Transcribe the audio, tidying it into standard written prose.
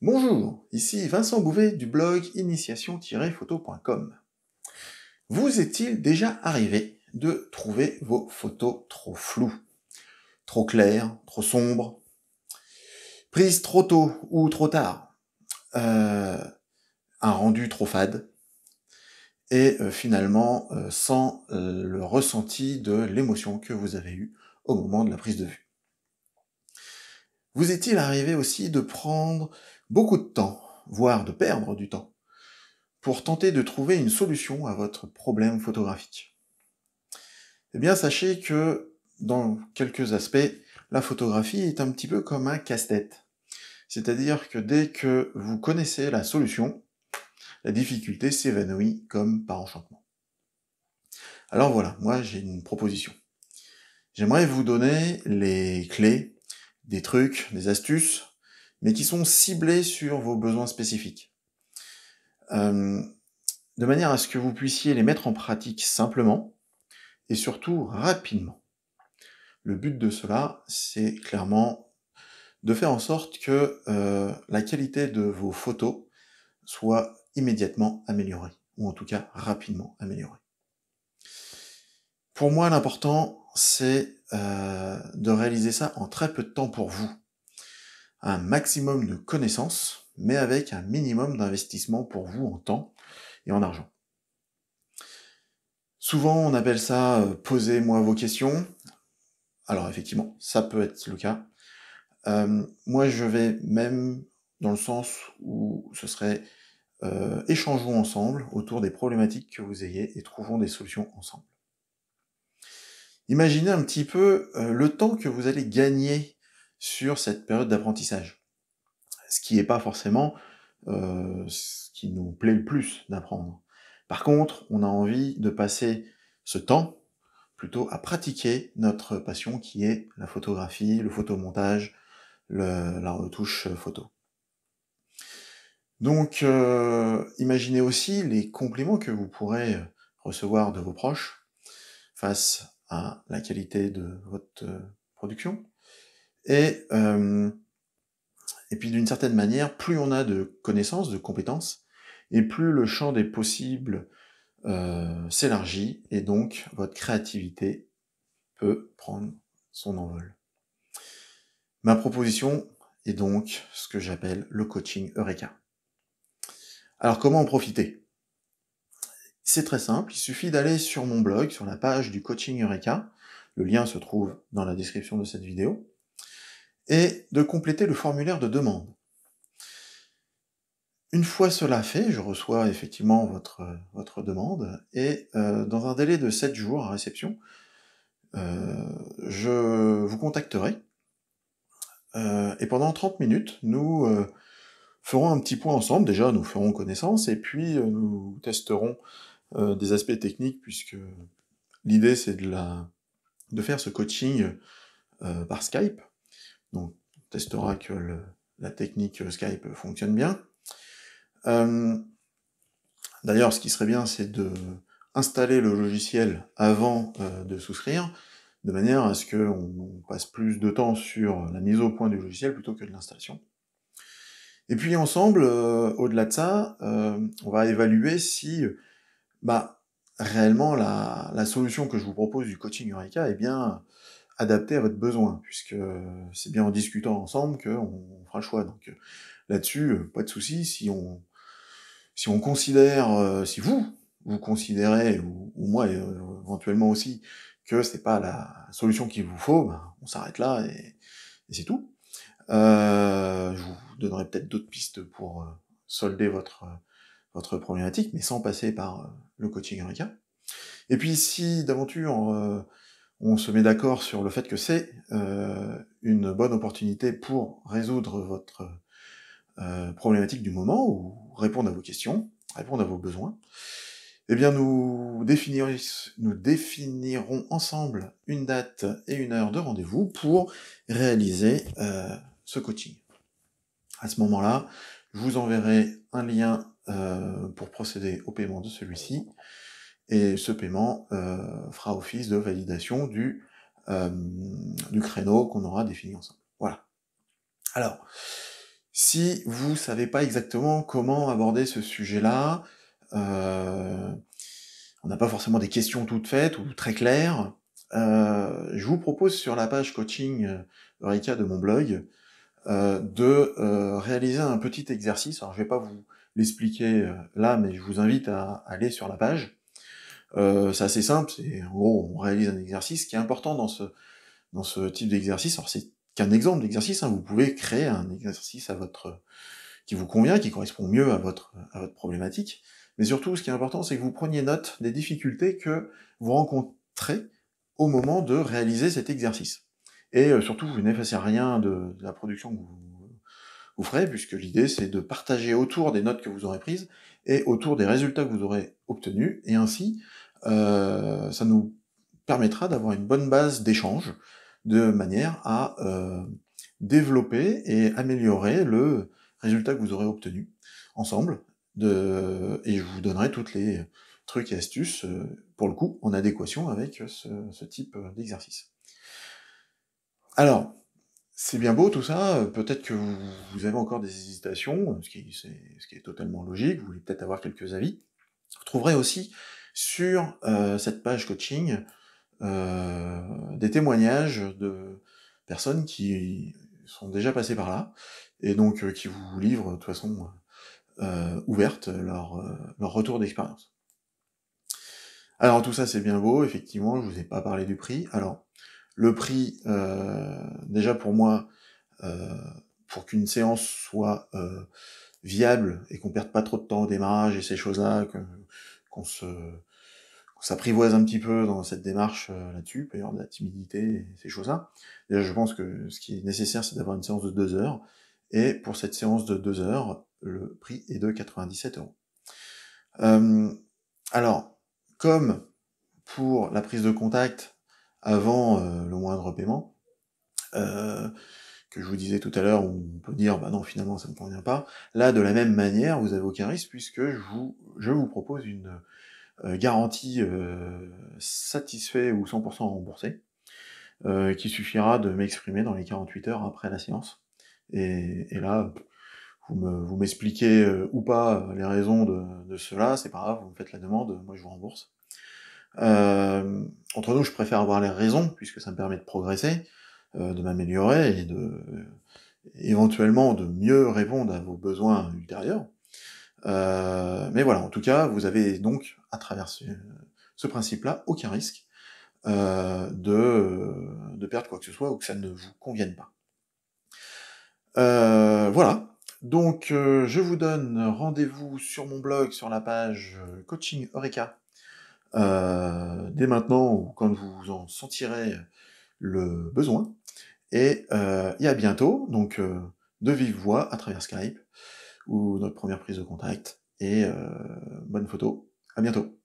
Bonjour, ici Vincent Bouvet du blog initiation-photo.com. Vous est-il déjà arrivé de trouver vos photos trop floues, trop claires, trop sombres, prises trop tôt ou trop tard, un rendu trop fade, et finalement sans le ressenti de l'émotion que vous avez eue au moment de la prise de vue. Vous est-il arrivé aussi de prendre beaucoup de temps, voire de perdre du temps, pour tenter de trouver une solution à votre problème photographique? Eh bien, sachez que, dans quelques aspects, la photographie est un petit peu comme un casse-tête. C'est-à-dire que dès que vous connaissez la solution, la difficulté s'évanouit comme par enchantement. Alors voilà, moi j'ai une proposition. J'aimerais vous donner les clés, des trucs, des astuces, mais qui sont ciblés sur vos besoins spécifiques. De manière à ce que vous puissiez les mettre en pratique simplement, et surtout rapidement. Le but de cela, c'est clairement de faire en sorte que la qualité de vos photos soit immédiatement améliorée, ou en tout cas rapidement améliorée. Pour moi, l'important, c'est de réaliser ça en très peu de temps pour vous. Un maximum de connaissances, mais avec un minimum d'investissement pour vous en temps et en argent. Souvent, on appelle ça « posez-moi vos questions ». Alors effectivement, ça peut être le cas. Moi, je vais même dans le sens où ce serait échangeons ensemble autour des problématiques que vous ayez et trouvons des solutions ensemble. Imaginez un petit peu le temps que vous allez gagner sur cette période d'apprentissage. Ce qui n'est pas forcément ce qui nous plaît le plus d'apprendre. Par contre, on a envie de passer ce temps plutôt à pratiquer notre passion qui est la photographie, le photomontage, la retouche photo. Donc, imaginez aussi les compliments que vous pourrez recevoir de vos proches face à la qualité de votre production. Et puis d'une certaine manière, plus on a de connaissances, de compétences, et plus le champ des possibles s'élargit, et donc votre créativité peut prendre son envol. Ma proposition est donc ce que j'appelle le coaching Eureka. Alors comment en profiter ? C'est très simple, il suffit d'aller sur mon blog, sur la page du coaching Eureka, le lien se trouve dans la description de cette vidéo, et de compléter le formulaire de demande. Une fois cela fait, je reçois effectivement votre demande, et dans un délai de 7 jours à réception, je vous contacterai, et pendant 30 minutes, nous ferons un petit point ensemble. Déjà, nous ferons connaissance, et puis nous testerons des aspects techniques, puisque l'idée c'est de faire ce coaching par Skype. Donc on testera que la technique Skype fonctionne bien. D'ailleurs, ce qui serait bien, c'est de installer le logiciel avant de souscrire, de manière à ce qu'on passe plus de temps sur la mise au point du logiciel plutôt que de l'installation. Et puis ensemble, au-delà de ça, on va évaluer si réellement la solution que je vous propose du coaching Eureka est bien adaptée à votre besoin, puisque c'est bien en discutant ensemble qu'on fera le choix. Donc là-dessus, pas de souci, si on considère, si vous considérez, ou moi éventuellement aussi, que c'est pas la solution qu'il vous faut, on s'arrête là et c'est tout. Je vous donnerai peut-être d'autres pistes pour solder votre problématique, mais sans passer par le coaching Eureka. Et puis si d'aventure on se met d'accord sur le fait que c'est une bonne opportunité pour résoudre votre problématique du moment, ou répondre à vos questions, répondre à vos besoins, eh bien nous définirons ensemble une date et une heure de rendez-vous pour réaliser ce coaching. À ce moment-là, je vous enverrai un lien pour procéder au paiement de celui-ci, et ce paiement fera office de validation du créneau qu'on aura défini ensemble. Voilà. Alors, Si vous savez pas exactement comment aborder ce sujet-là, on n'a pas forcément des questions toutes faites ou très claires, je vous propose sur la page coaching, Eureka de mon blog, de réaliser un petit exercice. Alors je vais pas vous l'expliquer là, mais je vous invite à aller sur la page. C'est assez simple, c'est en gros on réalise un exercice. Ce qui est important dans ce type d'exercice, alors c'est qu'un exemple d'exercice, hein, vous pouvez créer un exercice qui vous convient, qui correspond mieux à votre problématique. Mais surtout, ce qui est important, c'est que vous preniez note des difficultés que vous rencontrez au moment de réaliser cet exercice. Et surtout, vous n'effacez rien de la production que vous ferez, puisque l'idée, c'est de partager autour des notes que vous aurez prises et autour des résultats que vous aurez obtenus, et ainsi, ça nous permettra d'avoir une bonne base d'échange, de manière à développer et améliorer le résultat que vous aurez obtenu ensemble, et je vous donnerai toutes les trucs et astuces, pour le coup, en adéquation avec ce type d'exercice. Alors, c'est bien beau tout ça, peut-être que vous avez encore des hésitations, ce qui est totalement logique, vous voulez peut-être avoir quelques avis. Vous trouverez aussi sur cette page coaching des témoignages de personnes qui sont déjà passées par là, et donc qui vous livrent de toute façon ouverte leur retour d'expérience. Alors tout ça c'est bien beau, effectivement, je vous ai pas parlé du prix. Alors, le prix, déjà pour moi, pour qu'une séance soit viable et qu'on perde pas trop de temps au démarrage et ces choses-là, qu'on s'apprivoise un petit peu dans cette démarche là-dessus, il peut y avoir de la timidité et ces choses-là. Déjà, je pense que ce qui est nécessaire, c'est d'avoir une séance de 2 heures, et pour cette séance de 2 heures, le prix est de 97 €. Alors, comme pour la prise de contact avant le moindre paiement, que je vous disais tout à l'heure, où on peut dire bah non, finalement ça ne me convient pas. Là, de la même manière, vous avez aucun risque, puisque je vous propose une garantie satisfait ou 100% remboursé, qui suffira de m'exprimer dans les 48 heures après la séance. Et là, vous m'expliquez ou pas les raisons de cela, c'est pas grave, vous me faites la demande, moi je vous rembourse. Entre nous, je préfère avoir les raisons, puisque ça me permet de progresser, de m'améliorer et éventuellement de mieux répondre à vos besoins ultérieurs. Mais voilà, en tout cas, vous avez donc, à travers ce principe-là, aucun risque de perdre quoi que ce soit ou que ça ne vous convienne pas. Voilà, donc je vous donne rendez-vous sur mon blog, sur la page Coaching Eureka, dès maintenant ou quand vous en sentirez le besoin, et à bientôt, donc de vive voix à travers Skype, ou notre première prise de contact, et bonne photo, à bientôt.